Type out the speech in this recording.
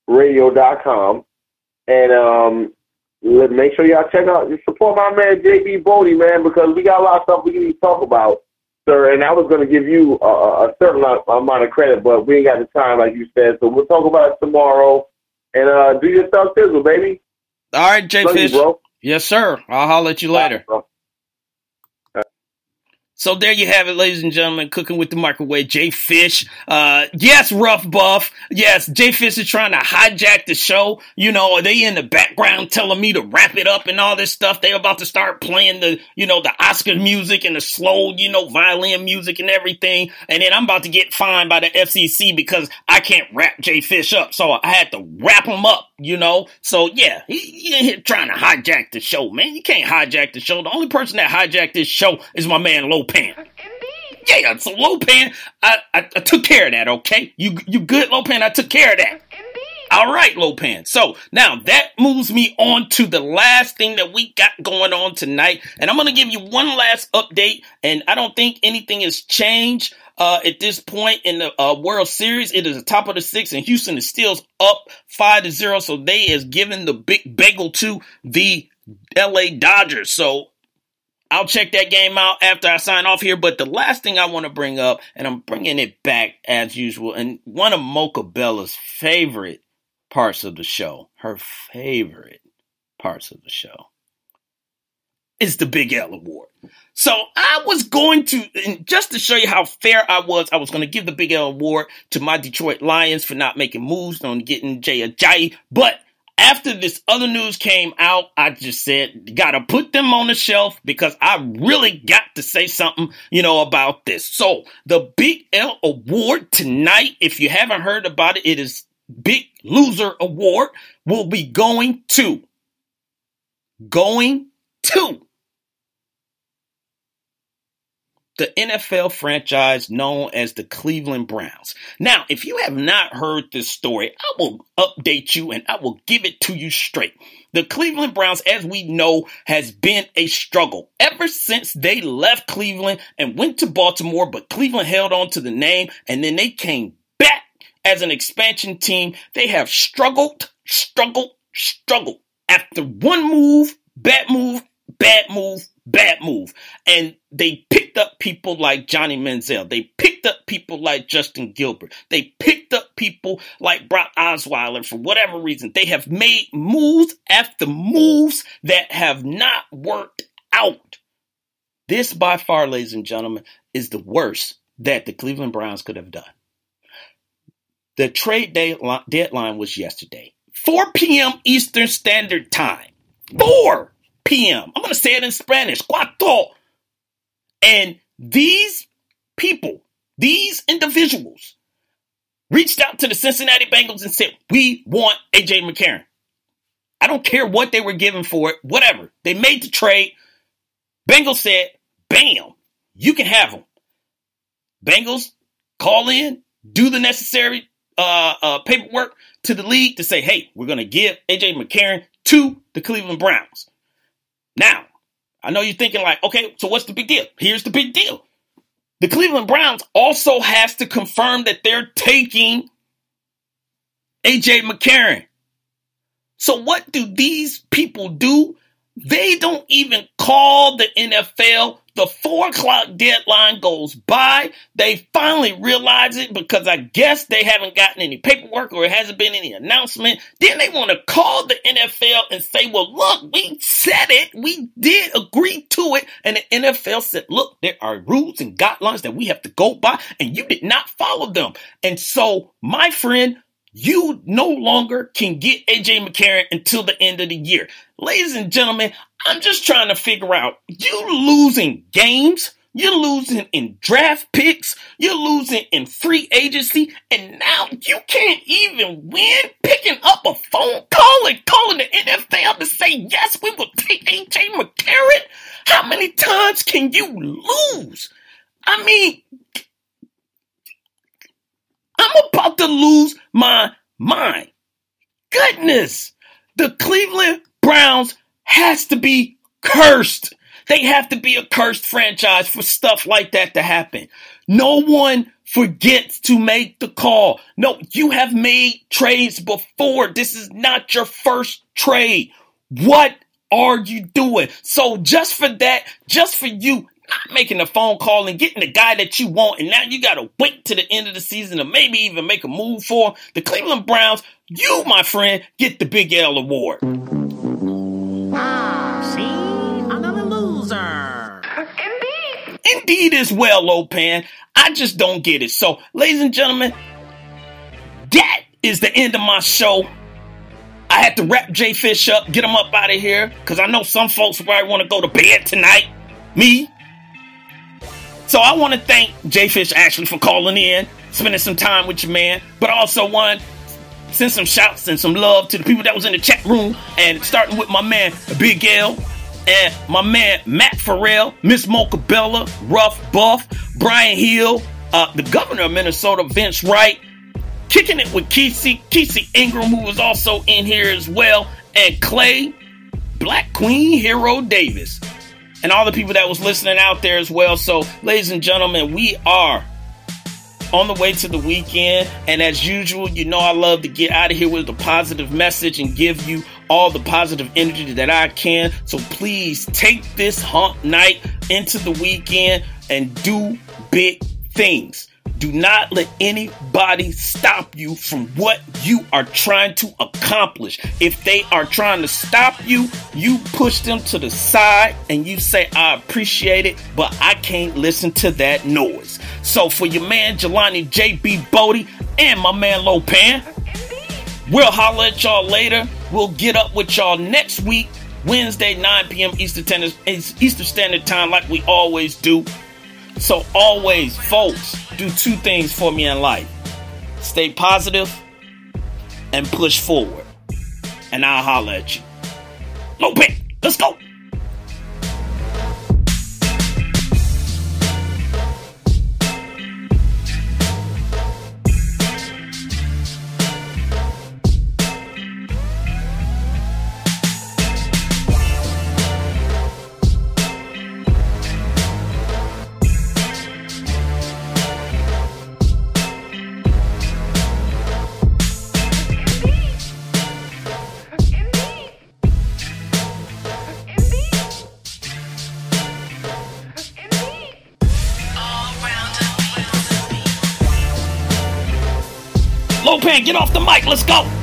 radio.com. And make sure y'all check out, support my man JB Bodie, man, because we got a lot of stuff we need to talk about, sir. And I was going to give you a certain amount of credit, but we ain't got the time, like you said. So we'll talk about it tomorrow. And do your stuff, sizzle, baby. All right, Jay Fish. Bro. Yes, sir. I'll holler at you later. Bye, so there you have it, ladies and gentlemen, cooking with the microwave, Jay Fish. Yes, Rough Buff. Yes, Jay Fish is trying to hijack the show. You know, they in the background telling me to wrap it up and all this stuff. They're about to start playing the Oscar music and the slow, violin music and everything. And then I'm about to get fined by the FCC because I can't wrap Jay Fish up. So I had to wrap him up, So yeah, he in here trying to hijack the show, man. You can't hijack the show. The only person that hijacked this show is my man Lopan. Yeah, so Lopan, I took care of that, okay? You good, Lopan? I took care of that. All right, Lopan. So now that moves me on to the last thing that we got going on tonight. And I'm going to give you one last update. And I don't think anything has changed at this point in the World Series. It is the top of the sixth, and Houston is still up 5-0. So they is giving the big bagel to the LA Dodgers. So I'll check that game out after I sign off here. But the last thing I want to bring up, and I'm bringing it back as usual, and one of Mocha Bella's favorite parts of the show, her favorite parts of the show, is the Big L Award. So I was going to, and just to show you how fair I was going to give the Big L Award to my Detroit Lions for not making moves on getting Jay Ajayi. But after this other news came out, I just said, gotta put them on the shelf because I really got to say something, about this. So the Big L Award tonight, if you haven't heard about it, it is Big Loser Award, will be going to the NFL franchise known as the Cleveland Browns. Now, if you have not heard this story, I will update you and I will give it to you straight. The Cleveland Browns, as we know, has been a struggle ever since they left Cleveland and went to Baltimore, but Cleveland held on to the name and then they came back as an expansion team. They have struggled. After one move, bad move. And they picked up people like Johnny Manziel. They picked up people like Justin Gilbert. They picked up people like Brock Osweiler for whatever reason. They have made moves after moves that have not worked out. This, by far, ladies and gentlemen, is the worst that the Cleveland Browns could have done. The trade deadline was yesterday, 4 p.m. Eastern Standard Time. 4 p.m. I'm going to say it in Spanish. Cuatro. And these people, these individuals, reached out to the Cincinnati Bengals and said, we want A.J. McCarron. I don't care what they were given for it, whatever. They made the trade. Bengals said, bam, you can have him. Bengals call in, do the necessary paperwork to the league to say, hey, we're going to give A.J. McCarron to the Cleveland Browns. Now, I know you're thinking like, okay, so what's the big deal? Here's the big deal. The Cleveland Browns also has to confirm that they're taking A.J. McCarron. So what do these people do? They don't even call the NFL. The 4 o'clock deadline goes by. They finally realize it because I guess they haven't gotten any paperwork or it hasn't been any announcement. Then they want to call the NFL and say, well, look, we said it. We did agree to it. And the NFL said, look, there are rules and guidelines that we have to go by and you did not follow them. And so, my friend, you no longer can get A.J. McCarron until the end of the year. Ladies and gentlemen, I'm just trying to figure out, you losing games, you're losing in draft picks, you're losing in free agency, and now you can't even win picking up a phone call and calling the NFL to say, yes, we will take A.J. McCarron. How many times can you lose? I mean, I'm about to lose my mind. Goodness, the Cleveland Browns has to be cursed. They have to be a cursed franchise for stuff like that to happen. No one forgets to make the call. No, you have made trades before. This is not your first trade. What are you doing? So just for that, just for you not making a phone call and getting the guy that you want, and now you got to wait to the end of the season to maybe even make a move for the Cleveland Browns, you, my friend, get the Big L award. See? Another loser. Indeed as well, Lopan. I just don't get it. So, ladies and gentlemen, that is the end of my show. I had to wrap J Fish up, get him up out of here, because I know some folks probably want to go to bed tonight. Me. So I want to thank J Fish actually for calling in, spending some time with your man, but also want to send some shouts and some love to the people that was in the chat room, and starting with my man Big L, and my man Matt Farrell, Miss Mocha Bella, Rough Buff, Brian Hill, the governor of Minnesota, Vince Wright, kicking it with Kesey Ingram, who was also in here as well, and Clay, Black Queen Hero Davis, and all the people that was listening out there as well. So, ladies and gentlemen, we are on the way to the weekend, and as usual, you know I love to get out of here with a positive message and give you all the positive energy that I can. So please take this hump night into the weekend and do big things. Do not let anybody stop you from what you are trying to accomplish. If they are trying to stop you, you push them to the side and you say, I appreciate it, but I can't listen to that noise. So for your man Jelani JB Bodie and my man Lopan, we'll holler at y'all later. We'll get up with y'all next week, Wednesday, 9 p.m. Eastern Standard Time, like we always do. So always, folks, do two things for me in life. Stay positive and push forward. And I'll holler at you. Lopan, let's go. Lopan, get off the mic. Let's go.